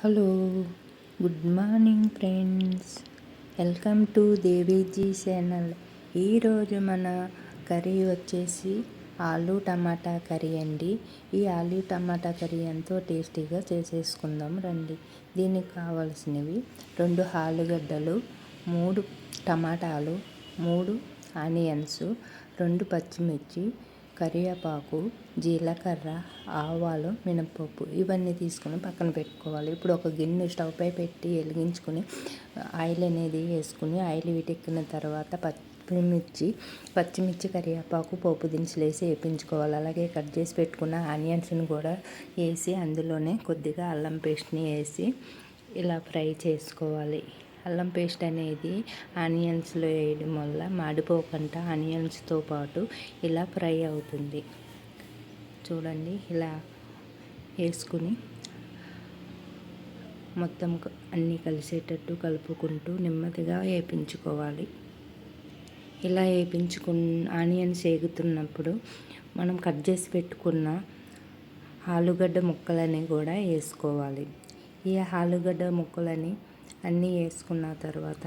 Hello, good morning friends. Welcome to Deviji channel. ఈరోజు మన curry వచ్చేసి ఆలు టమాటా కర్రీ అండి. ఈ ఆలు టమాటా కర్రీ ఎంతో టేస్టీగా చేసేసుకుందాం రండి. దీనికి కావాల్సినవి 2 ఆలుగడ్డలు, 3 టమాటాలు, 3 ఆనియన్స్, 2 పచ్చిమిర్చి, కరివేపాకు, జీలకర్ర, ఆవాలు, మినపప్పు ఇవన్నీ తీసుకొని పక్కన పెట్టుకోవాలి. ఇప్పుడు ఒక గిన్నె స్టవ్ పై పెట్టి వెలిగించుకొని ఆయిల్ అనేది వేసుకుని ఆయిల్ వీటెక్కిన తర్వాత పచ్చిమిర్చి, కరివేపాకు, పోపు దినుసులు వేసి వేయించుకోవాలి. అలాగే కట్ చేసి పెట్టుకున్న ఆనియన్స్ని కూడా వేసి అందులోనే కొద్దిగా అల్లం పేస్ట్ని వేసి ఇలా ఫ్రై చేసుకోవాలి. అల్లం పేస్ట్ అనేది ఆనియన్స్లో వేయడం వల్ల మాడిపోకుండా ఆనియన్స్తో పాటు ఇలా ఫ్రై అవుతుంది. చూడండి, ఇలా వేసుకుని మొత్తం అన్నీ కలిసేటట్టు కలుపుకుంటూ నెమ్మదిగా వేయించుకోవాలి. ఇలా ఆనియన్స్ వేగుతున్నప్పుడు మనం కట్ చేసి పెట్టుకున్న ఆలుగడ్డ ముక్కలని కూడా వేసుకోవాలి. ఈ ఆలుగడ్డ ముక్కలని అన్నీ వేసుకున్న తర్వాత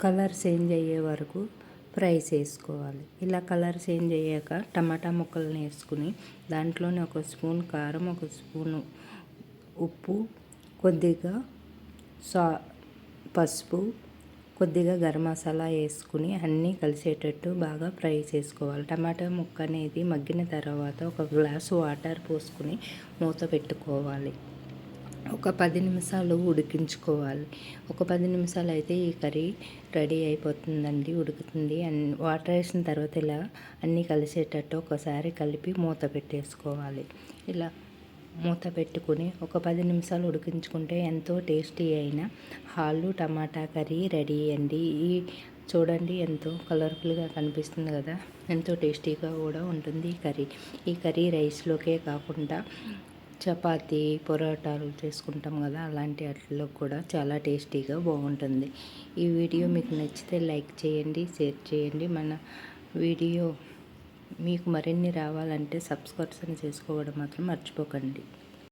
కలర్ చేంజ్ అయ్యే వరకు ఫ్రై చేసుకోవాలి. ఇలా కలర్ చేంజ్ అయ్యాక టమాటా ముక్కలను వేసుకుని దాంట్లోనే 1 స్పూన్ కారం, 1 స్పూను ఉప్పు, కొద్దిగా పసుపు, కొద్దిగా గరం మసాలా వేసుకుని అన్నీ కలిసేటట్టు బాగా ఫ్రై చేసుకోవాలి. టమాటా ముక్క అనేది మగ్గిన తర్వాత 1 గ్లాసు వాటర్ పోసుకుని మూత పెట్టుకోవాలి. ఒక 10 నిమిషాలు ఉడికించుకోవాలి. ఒక 10 నిమిషాలు అయితే ఈ కర్రీ రెడీ అయిపోతుందండి, ఉడుకుతుంది. వాటర్ వేసిన తర్వాత ఇలా అన్నీ కలిసేటట్టు ఒకసారి కలిపి మూత పెట్టేసుకోవాలి. ఇలా మూత పెట్టుకుని ఒక 10 నిమిషాలు ఉడికించుకుంటే ఎంతో టేస్టీ అయిన ఆలు టమాటా కర్రీ రెడీ అండి. చూడండి, ఎంతో కలర్ఫుల్గా కనిపిస్తుంది కదా, ఎంతో టేస్టీగా కూడా ఉంటుంది ఈ కర్రీ రైస్లోకే కాకుండా చపాతీ, పొరాటాలు చేసుకుంటాం కదా, అలాంటి వాటిలో కూడా చాలా టేస్టీగా బాగుంటుంది. ఈ వీడియో మీకు నచ్చితే లైక్ చేయండి, షేర్ చేయండి. మన వీడియో మీకు మరిన్ని రావాలంటే సబ్స్క్రిప్షన్ చేసుకోవడం మాత్రం మర్చిపోకండి.